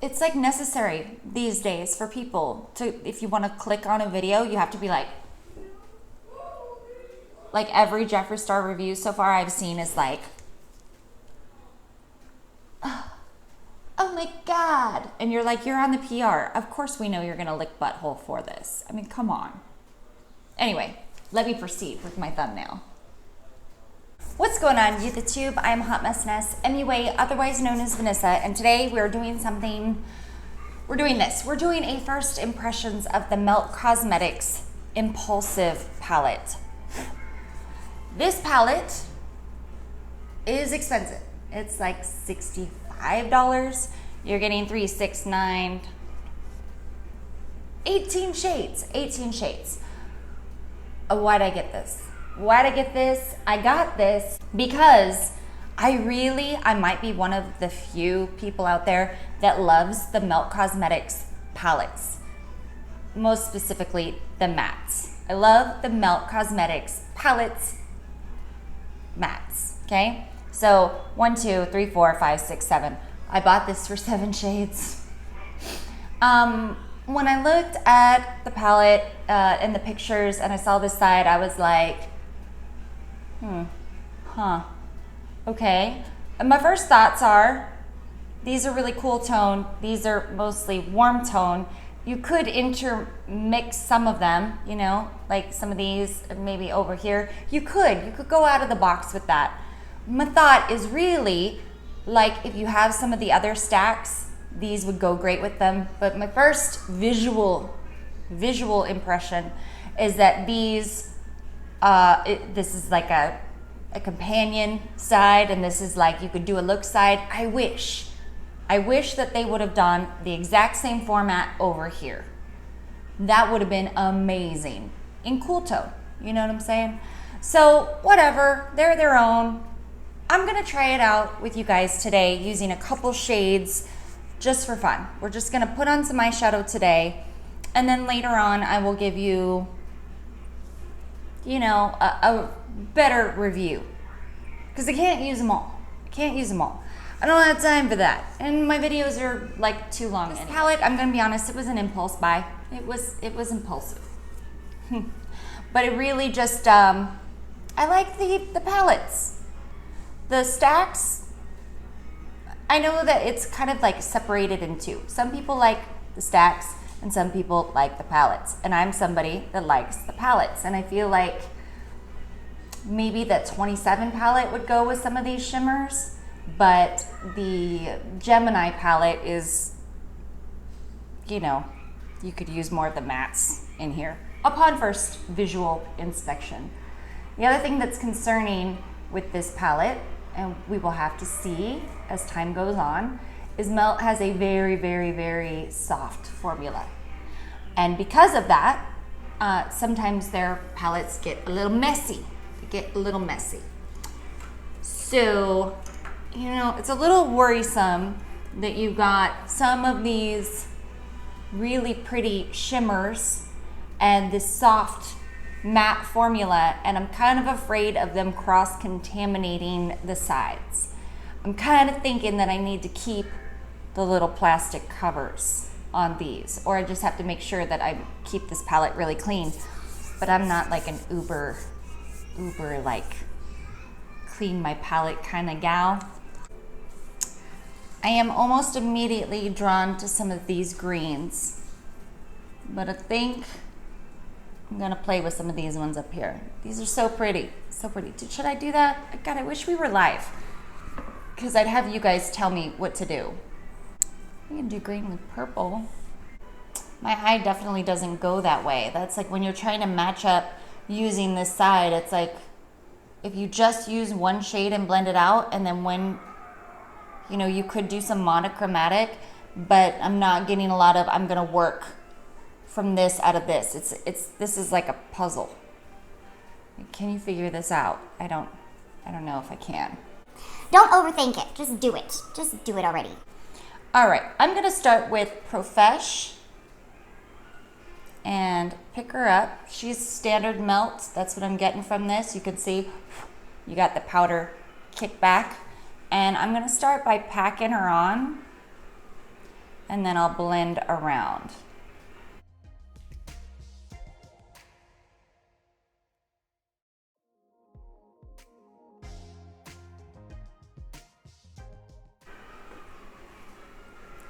it's like necessary these days for people to, if you want to click on a video, you have to be like every Jeffree Star review so far I've seen is like, oh my God. And you're like, you're on the PR. Of course we know you're going to lick butthole for this. I mean, come on. Anyway, let me proceed with my thumbnail. What's going on, YouTube? I'm HotMessNessMua, otherwise known as Vanessa, and today we're doing something, we're doing this. We're doing a first impressions of the Melt Cosmetics Impulsive palette. This palette is expensive. It's like $65. You're getting 3, 6, 9, 18 shades, 18 shades. Why'd I get this? Why'd I get this? I got this because I might be one of the few people out there that loves the Melt Cosmetics palettes. Most specifically, the mattes. I love the Melt Cosmetics palettes, mattes, okay? So 1, 2, 3, 4, 5, 6, 7. I bought this for 7 shades. When I looked at the palette and the pictures and I saw this side, I was like, okay. And my first thoughts are, these are really cool tone. These are mostly warm tone. You could intermix some of them, you know, like some of these maybe over here. You could go out of the box with that. My thought is really, like, if you have some of the other stacks, these would go great with them. But my first visual impression is that these, this is like a companion side, and this is like, you could do a look side. I wish that they would have done the exact same format over here. That would have been amazing in cool tone. You know what I'm saying? So whatever, they're their own. I'm gonna try it out with you guys today using a couple shades just for fun. We're just gonna put on some eyeshadow today, and then later on I will give you, you know, a better review, because I can't use them all. I don't have time for that, and my videos are like too long. This palette, I'm gonna be honest, it was an impulse buy. It was impulsive. But it really just, I like the palettes. The stacks, I know that it's kind of like separated in two. Some people like the stacks and some people like the palettes. And I'm somebody that likes the palettes. And I feel like maybe the 27 palette would go with some of these shimmers, but the Gemini palette is, you know, you could use more of the mattes in here upon first visual inspection. The other thing that's concerning with this palette, and we will have to see as time goes on, is Melt has a very, very, very soft formula. And because of that, sometimes their palettes get a little messy. So, you know, it's a little worrisome that you've got some of these really pretty shimmers and this soft matte formula, and I'm kind of afraid of them cross-contaminating the sides. I'm kind of thinking that I need to keep the little plastic covers on these, or I just have to make sure that I keep this palette really clean. But I'm not like an uber like clean my palette kind of gal. I am almost immediately drawn to some of these greens, but I think I'm gonna play with some of these ones up here. These are so pretty, so pretty. Should I do that? God, I wish we were live, because I'd have you guys tell me what to do. We can do green with purple. My eye definitely doesn't go that way. That's like when you're trying to match up using this side, it's like if you just use one shade and blend it out, and then when, you know, you could do some monochromatic, but I'm not getting a lot of, I'm gonna work from this out of this. This is like a puzzle. Can you figure this out? I don't know if I can. Don't overthink it. Just do it. Just do it already. All right, I'm gonna start with Profesh and pick her up. She's standard melt. That's what I'm getting from this. You can see you got the powder kickback. And I'm gonna start by packing her on and then I'll blend around.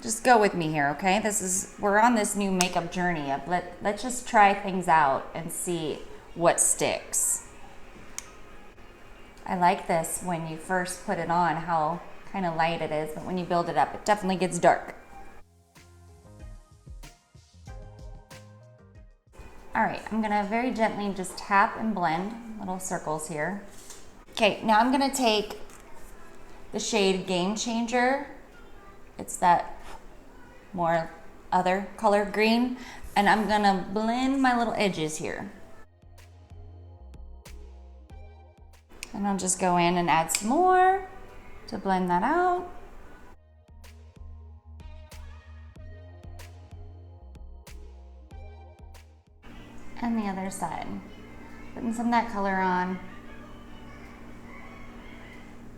Just go with me here, okay? We're on this new makeup journey of let's just try things out and see what sticks. I like this when you first put it on, how kind of light it is, but when you build it up, it definitely gets dark. All right, I'm gonna very gently just tap and blend little circles here. Okay, now I'm gonna take the shade Game Changer. It's that more other color green, and I'm gonna blend my little edges here. And I'll just go in and add some more to blend that out. And the other side. Putting some of that color on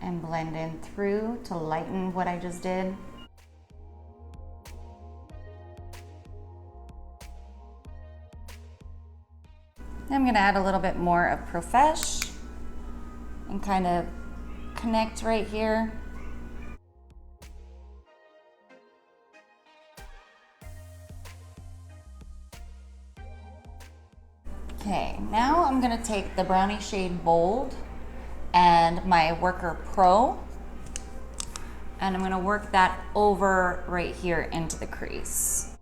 and blend in through to lighten what I just did. I'm gonna add a little bit more of Profesh and kind of connect right here. Okay, now I'm gonna take the brownie shade Bold and my Worker Pro, and I'm gonna work that over right here into the crease.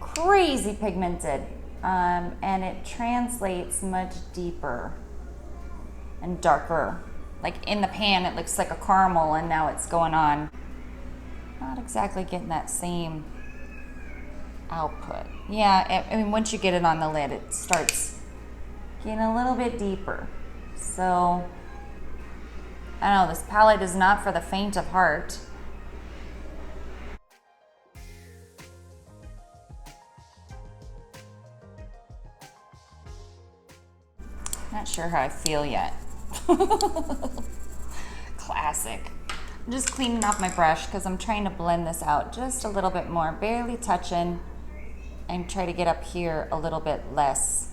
Crazy pigmented, and it translates much deeper and darker. Like in the pan it looks like a caramel, and now it's going on. Not exactly getting that same output. Yeah, I mean, once you get it on the lid, it starts getting a little bit deeper. So, I don't know, this palette is not for the faint of heart. Not sure how I feel yet. Classic. I'm just cleaning off my brush because I'm trying to blend this out just a little bit more, barely touching, and try to get up here a little bit less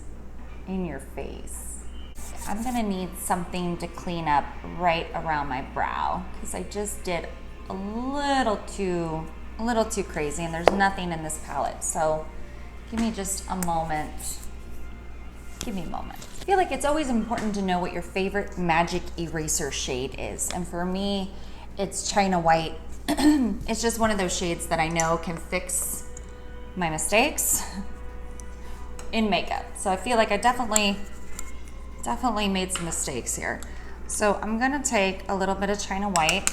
in your face. I'm gonna need something to clean up right around my brow because I just did a little too crazy, and there's nothing in this palette. So give me just a moment. Give me a moment. I feel like it's always important to know what your favorite magic eraser shade is. And for me, it's China White. It's just one of those shades that I know can fix my mistakes in makeup. So I feel like I definitely made some mistakes here. So I'm gonna take a little bit of China White.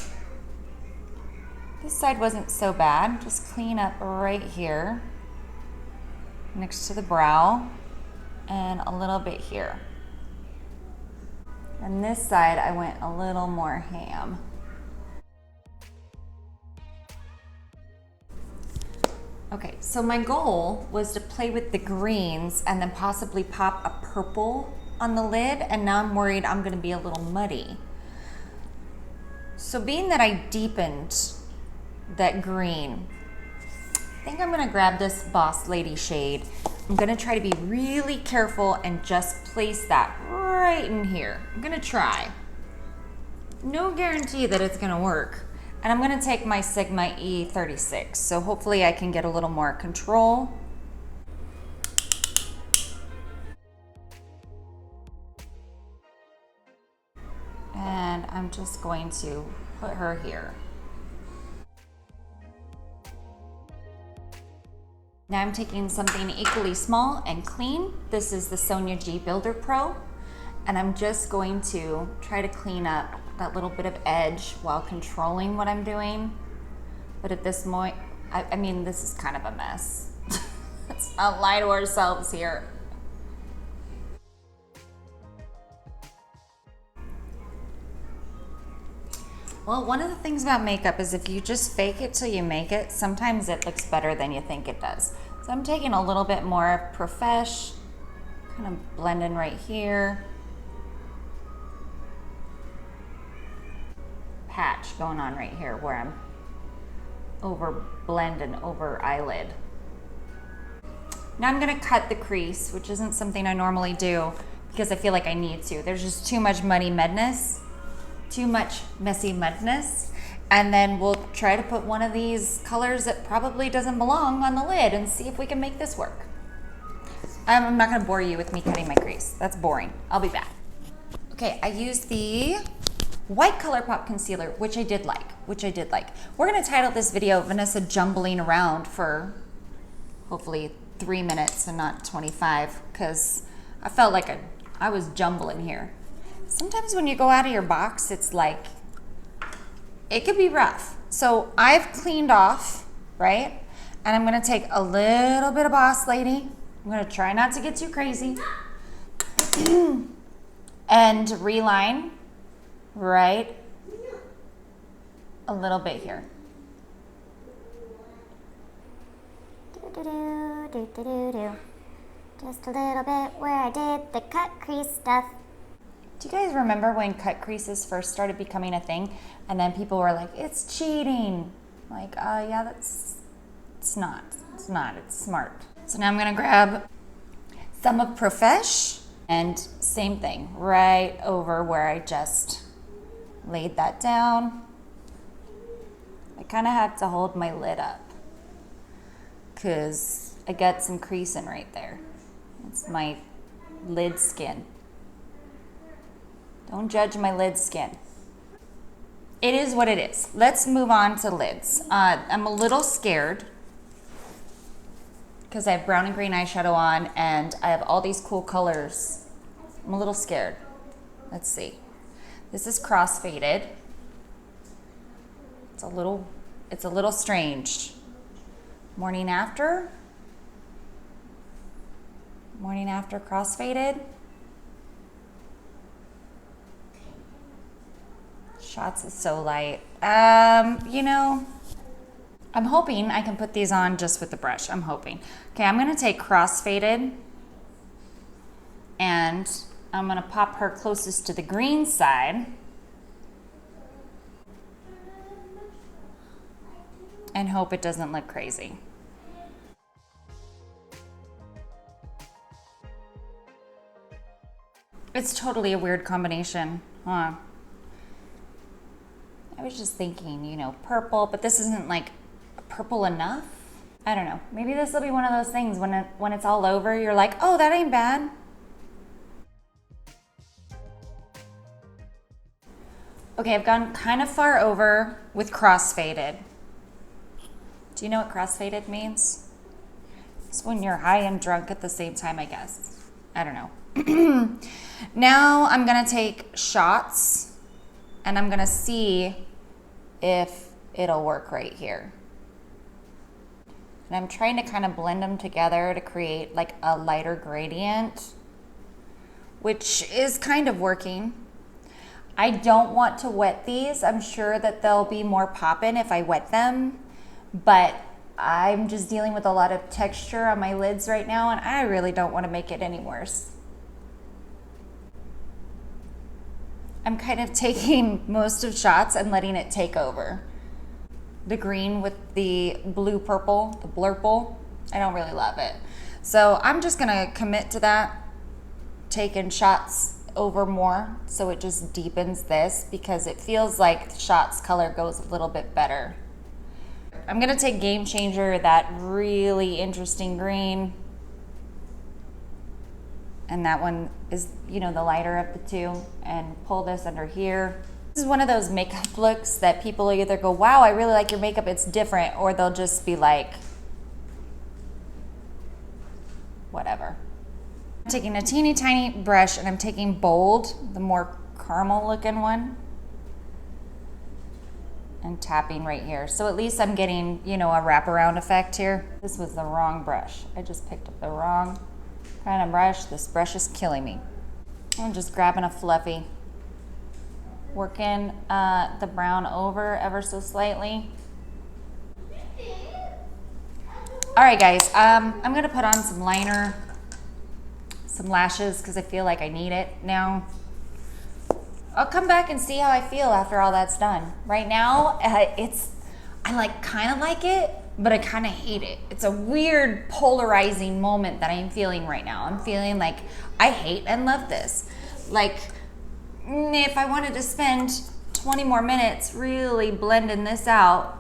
This side wasn't so bad. Just clean up right here next to the brow, and a little bit here. And this side, I went a little more ham. Okay, so my goal was to play with the greens and then possibly pop a purple on the lid, and now I'm worried I'm gonna be a little muddy. So being that I deepened that green, I think I'm gonna grab this Boss Lady shade. I'm gonna try to be really careful and just place that right in here. I'm gonna try. No guarantee that it's gonna work. And I'm gonna take my Sigma E36, so hopefully I can get a little more control. And I'm just going to put her here. Now I'm taking something equally small and clean. This is the Sonia G Builder Pro, and I'm just going to try to clean up that little bit of edge while controlling what I'm doing. But at this point, I mean, this is kind of a mess. Let's not lie to ourselves here. Well, one of the things about makeup is if you just fake it till you make it, sometimes it looks better than you think it does. So I'm taking a little bit more Profesh, kind of blending right here. patch going on right here where I'm over blend and over eyelid. Now I'm gonna cut the crease, which isn't something I normally do because I feel like I need to. There's just too much muddy madness, too much messy mudness. And then we'll try to put one of these colors that probably doesn't belong on the lid and see if we can make this work. I'm not gonna bore you with me cutting my crease. That's boring. I'll be back. Okay, I used the white ColourPop concealer, which I did like. We're gonna title this video Vanessa Jumbling Around for hopefully 3 minutes and not 25, because I felt like I was jumbling here. Sometimes when you go out of your box, it's like, it could be rough. So I've cleaned off, right? And I'm gonna take a little bit of Boss Lady. I'm gonna try not to get too crazy. And reline, right? A little bit here. Just a little bit where I did the cut crease stuff. Do you guys remember when cut creases first started becoming a thing? And then people were like, it's cheating. Like, yeah, it's not, it's smart. So now I'm gonna grab some of Profesh and same thing, right over where I just laid that down. I kind of had to hold my lid up because I got some creasing right there. It's my lid skin. Don't judge my lid skin. It is what it is. Let's move on to lids. I'm a little scared because I have brown and green eyeshadow on and I have all these cool colors. I'm a little scared. Let's see. This is cross-faded. It's a little strange. Morning after cross-faded. Shots is so light. You know, I'm hoping I can put these on just with the brush. I'm hoping. Okay, I'm gonna take cross-faded and I'm gonna pop her closest to the green side and hope it doesn't look crazy. It's totally a weird combination, huh? I was just thinking, you know, purple, but this isn't like purple enough. I don't know. Maybe this will be one of those things when it's all over, you're like, oh, that ain't bad. Okay, I've gone kind of far over with cross-faded. Do you know what cross-faded means? It's when you're high and drunk at the same time, I guess. I don't know. Now I'm gonna take shots and I'm gonna see if it'll work right here. And I'm trying to kind of blend them together to create like a lighter gradient, which is kind of working. I don't want to wet these. I'm sure that they'll be more poppin' if I wet them, but I'm just dealing with a lot of texture on my lids right now and I really don't want to make it any worse. I'm kind of taking most of shots and letting it take over. The green with the blue purple, the blurple, I don't really love it. So I'm just gonna commit to that, taking shots over more so it just deepens this because it feels like the shots color goes a little bit better. I'm gonna take Game Changer, that really interesting green, and that one is, you know, the lighter of the two, and pull this under here. This is one of those makeup looks that people either go, wow, I really like your makeup, it's different, or they'll just be like, whatever. I'm taking a teeny tiny brush and I'm taking Bold, the more caramel looking one, and tapping right here. So at least I'm getting, you know, a wraparound effect here. This was the wrong brush. I just picked up the wrong kind of brush. This brush is killing me. I'm just grabbing a fluffy, working the brown over ever so slightly. All right, guys, I'm gonna put on some liner, some lashes, because I feel like I need it now. I'll come back and see how I feel after all that's done. Right now, I like kind of like it, but I kind of hate it. It's a weird polarizing moment that I'm feeling right now. I'm feeling like I hate and love this. Like, if I wanted to spend 20 more minutes really blending this out,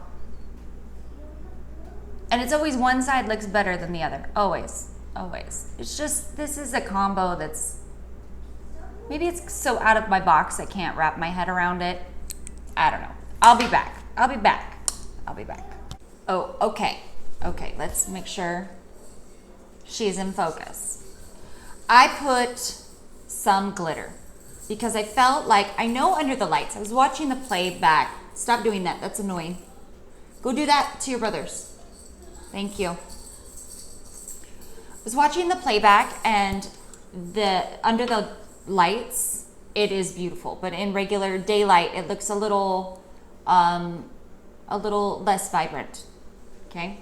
and it's always one side looks better than the other. Always, always. It's just, this is a combo that's, maybe it's so out of my box I can't wrap my head around it. I don't know. I'll be back. I'll be back. I'll be back. Oh, okay. Okay, let's make sure she's in focus. I put some glitter because I felt like, I know under the lights, I was watching the playback. Stop doing that, that's annoying. Go do that to your brothers. Thank you. I was watching the playback and under the lights, it is beautiful, but in regular daylight, it looks a little less vibrant, okay?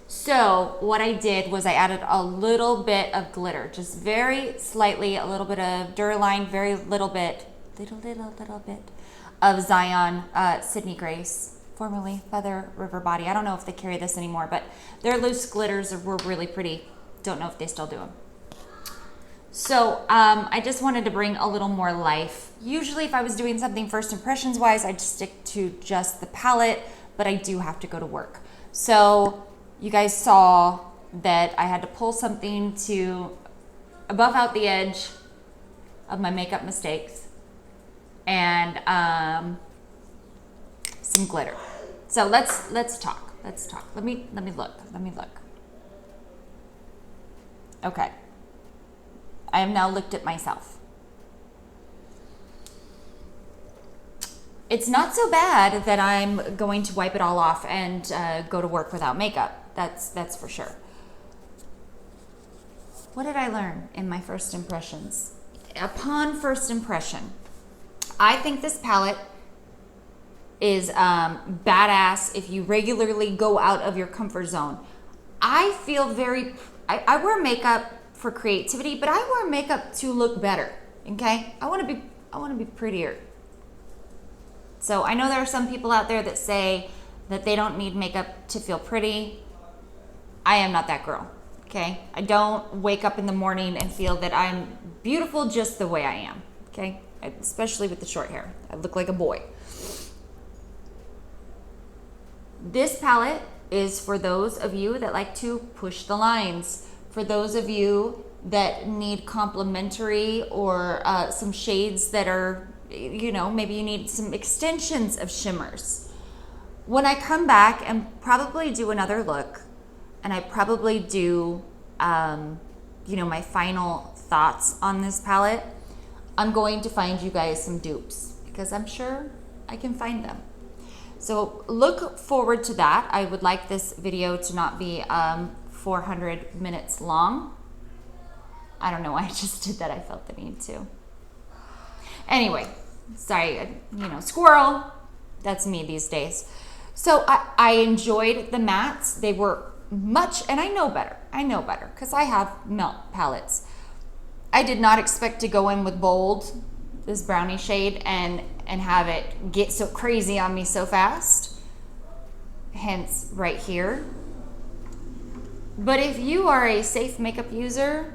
So what I did was I added a little bit of glitter, just very slightly, a little bit of Duraline, very little bit of Zion Sydney Grace, formerly Feather River Body. I don't know if they carry this anymore, but their loose glitters were really pretty. Don't know if they still do them. So I just wanted to bring a little more life. Usually if I was doing something first impressions wise, I'd stick to just the palette, but I do have to go to work. So you guys saw that I had to pull something to buff out the edge of my makeup mistakes and some glitter. So let's talk. Let's talk. Let me look. Okay. I have now looked at myself. It's not so bad that I'm going to wipe it all off and go to work without makeup. That's for sure. What did I learn in my first impressions? Upon first impression, I think this palette is badass if you regularly go out of your comfort zone. I feel I wear makeup for creativity, but I wear makeup to look better, okay? I want to be prettier. So I know there are some people out there that say that they don't need makeup to feel pretty. I am not that girl, okay? I don't wake up in the morning and feel that I'm beautiful just the way I am, okay? Especially with the short hair. I look like a boy. This palette is for those of you that like to push the lines, for those of you that need complementary or some shades that are, you know, maybe you need some extensions of shimmers. When I come back and probably do another look, and I probably do, you know, my final thoughts on this palette, I'm going to find you guys some dupes because I'm sure I can find them. So look forward to that. I would like this video to not be 400 minutes long. I don't know why I just did that. I felt the need to. Anyway, sorry, you know, squirrel. That's me these days. So I enjoyed the mattes. They were much, and I know better because I have melt palettes. I did not expect to go in with bold, this brownie shade, and have it get so crazy on me so fast. Hence, right here. But if you are a safe makeup user,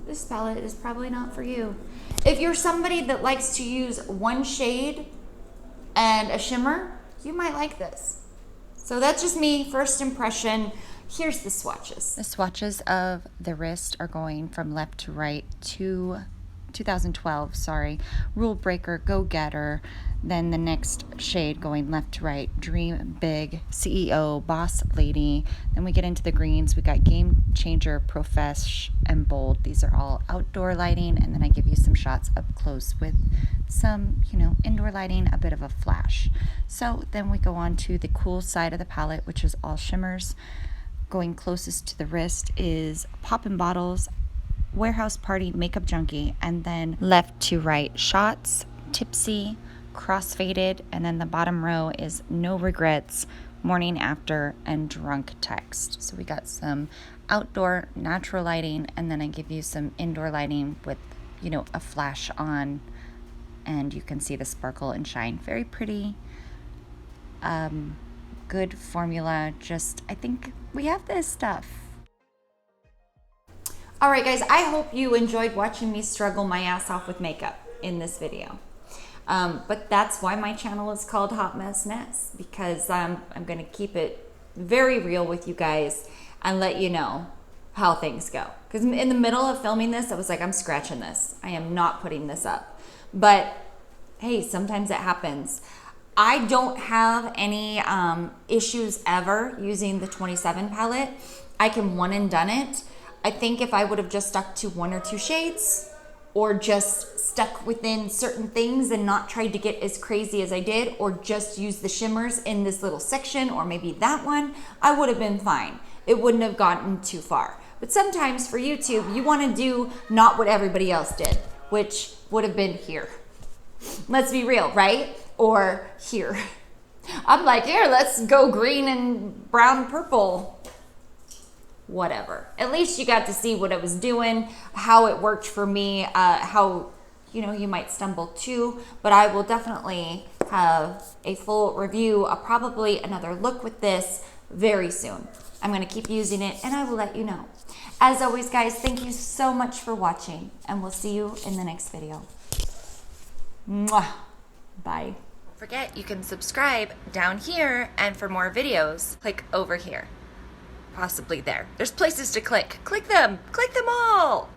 this palette is probably not for you. If you're somebody that likes to use one shade and a shimmer, you might like this. So that's just me, first impression. Here's the swatches. The swatches of the wrist are going from left to right to 2012, Rule Breaker, Go Getter. Then the next shade going left to right, Dream Big, CEO, Boss Lady. Then we get into the greens. We got Game Changer, Profesh, and Bold. These are all outdoor lighting. And then I give you some shots up close with some, you know, indoor lighting, a bit of a flash. So then we go on to the cool side of the palette, which is all shimmers. Going closest to the wrist is Poppin' Bottles, Warehouse Party, Makeup Junkie, and then left to right, Shots, Tipsy, Crossfaded, and then the bottom row is No Regrets, Morning After, and Drunk Text. So we got some outdoor natural lighting, and then I give you some indoor lighting with, you know, a flash on and you can see the sparkle and shine. Very pretty. Good formula. Just, I think we have this stuff. All right, guys, I hope you enjoyed watching me struggle my ass off with makeup in this video. But that's why my channel is called HotMessNess, because I'm gonna keep it very real with you guys and let you know how things go. Because in the middle of filming this, I was like, I'm scratching this. I am not putting this up. But hey, sometimes it happens. I don't have any issues ever using the 27 palette. I can one and done it. I think if I would have just stuck to 1 or 2 shades, or just stuck within certain things and not tried to get as crazy as I did, or just use the shimmers in this little section, or maybe that one, I would have been fine. It wouldn't have gotten too far. But sometimes for YouTube, you want to do not what everybody else did, which would have been here. Let's be real, right? Or here. I'm like, here, let's go green and brown, purple. Whatever. At least you got to see what I was doing, how it worked for me, how, you know, you might stumble too, but I will definitely have a full review, probably another look with this very soon. I'm going to keep using it and I will let you know. As always, guys, thank you so much for watching, and we'll see you in the next video. Mwah. Bye. Don't forget, you can subscribe down here, and for more videos, click over here. Possibly there. There's places to click. Click them. Click them all.